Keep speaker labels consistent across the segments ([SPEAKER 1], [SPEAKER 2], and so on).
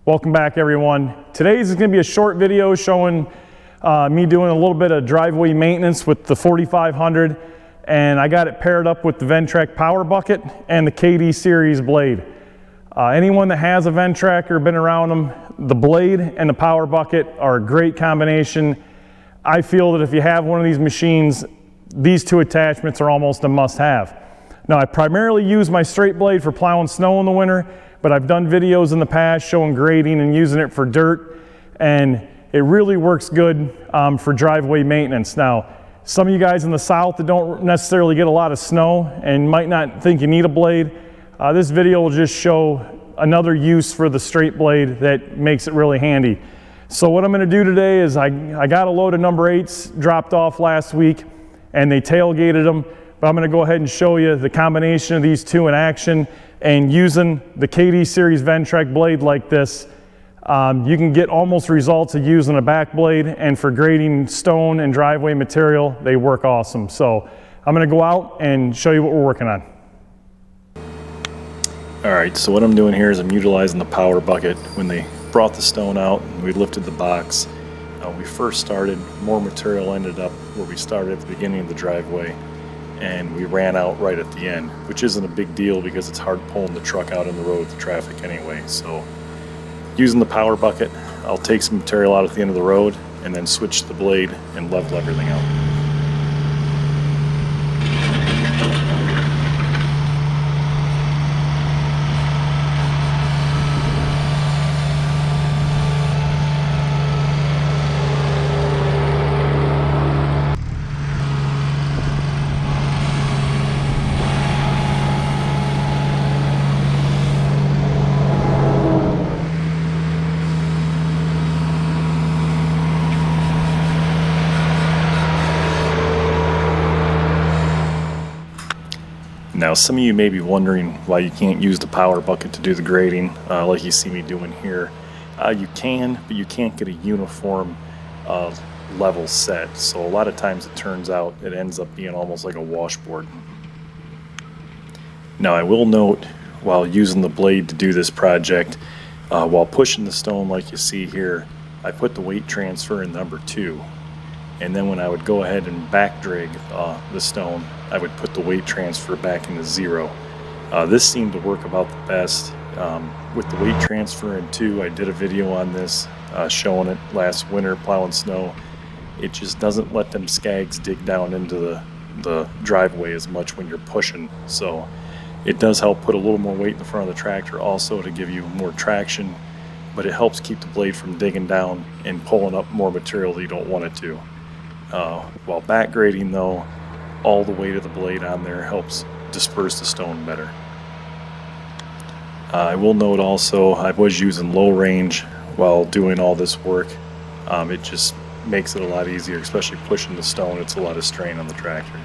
[SPEAKER 1] Welcome back, everyone. Today's is going to be a short video showing me doing a little bit of driveway maintenance with the 4500, and I got it paired up with the Ventrac power bucket and the KD series blade. Anyone that has a Ventrac or been around them, the blade and the power bucket are a great combination. I feel that if you have one of these machines, these two attachments are almost a must-have. Now, I primarily use my straight blade for plowing snow in the winter, but I've done videos in the past showing grading and using it for dirt, and it really works good for driveway maintenance. Now, some of you guys in the south that don't necessarily get a lot of snow and might not think you need a blade, this video will just show another use for the straight blade that makes it really handy. So what I'm going to do today is I got a load of number 8s dropped off last week, and they tailgated them, but I'm going to go ahead and show you the combination of these two in action. And using the KD series Ventrac blade like this, you can get almost results of using a back blade, and for grading stone and driveway material, they work awesome. So I'm going to go out and show you what we're working on.
[SPEAKER 2] All right, so what I'm doing here is I'm utilizing the power bucket. When they brought the stone out and we lifted the box, we first started, more material ended up where we started at the beginning of the driveway, and we ran out right at the end, which isn't a big deal because it's hard pulling the truck out in the road with the traffic anyway. So using the power bucket, I'll take some material out at the end of the road and then switch the blade and level everything out. Now, some of you may be wondering why you can't use the power bucket to do the grading like you see me doing here. You can, but you can't get a uniform level set. So a lot of times it turns out it ends up being almost like a washboard. Now, I will note while using the blade to do this project, while pushing the stone like you see here, I put the weight transfer in number 2. And then when I would go ahead and back drag the stone, I would put the weight transfer back into 0. This seemed to work about the best. With the weight transfer in 2, I did a video on this showing it last winter plowing snow. It just doesn't let them skags dig down into the driveway as much when you're pushing. So it does help put a little more weight in the front of the tractor also to give you more traction, but it helps keep the blade from digging down and pulling up more material that you don't want it to. While back grading though, all the weight of the blade on there helps disperse the stone better. I will note also I was using low range while doing all this work. It just makes it a lot easier, especially pushing the stone. It's a lot of strain on the tractor.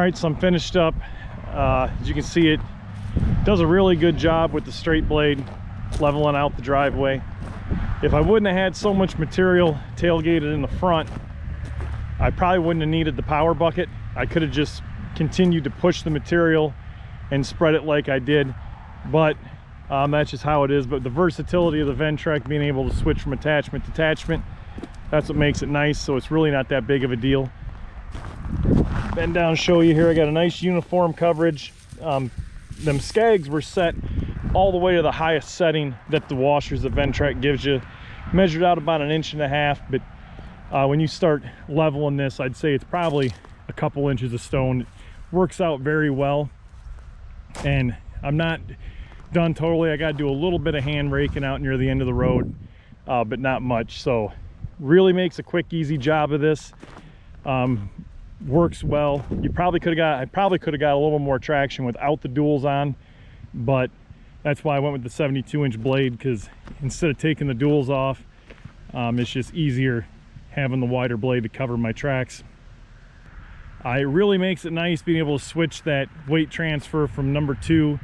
[SPEAKER 1] right, so I'm finished up. As you can see, it does a really good job with the straight blade leveling out the driveway. If I wouldn't have had so much material tailgated in the front, I probably wouldn't have needed the power bucket. I could have just continued to push the material and spread it like I did, but that's just how it is. But the versatility of the Ventrac, being able to switch from attachment to attachment, that's what makes it nice. So it's really not that big of a deal. Bend down, show you here. I got a nice uniform coverage. Them skags were set all the way to the highest setting that the washers of Ventrac gives you. Measured out about 1.5 inches, but when you start leveling this, I'd say it's probably a couple inches of stone. It works out very well, and I'm not done totally. I got to do a little bit of hand raking out near the end of the road, but not much. So really makes a quick, easy job of this. Works well. I probably could have got a little more traction without the duals on, but that's why I went with the 72-inch blade, because instead of taking the duals off, it's just easier having the wider blade to cover my tracks. It really makes it nice being able to switch that weight transfer from number 2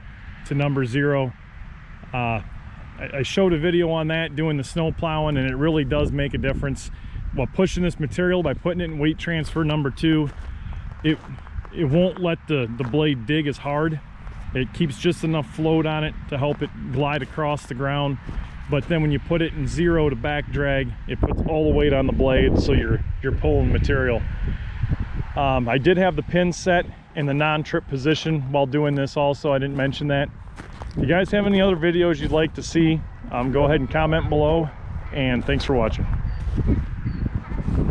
[SPEAKER 1] to number 0. I showed a video on that doing the snow plowing, and it really does make a difference. While pushing this material, by putting it in weight transfer number 2, it won't let the blade dig as hard. It keeps just enough float on it to help it glide across the ground. But then when you put it in 0 to back drag, it puts all the weight on the blade, so you're pulling material. I did have the pin set in the non-trip position while doing this also. I didn't mention that. If you guys have any other videos you'd like to see, go ahead and comment below, and thanks for watching.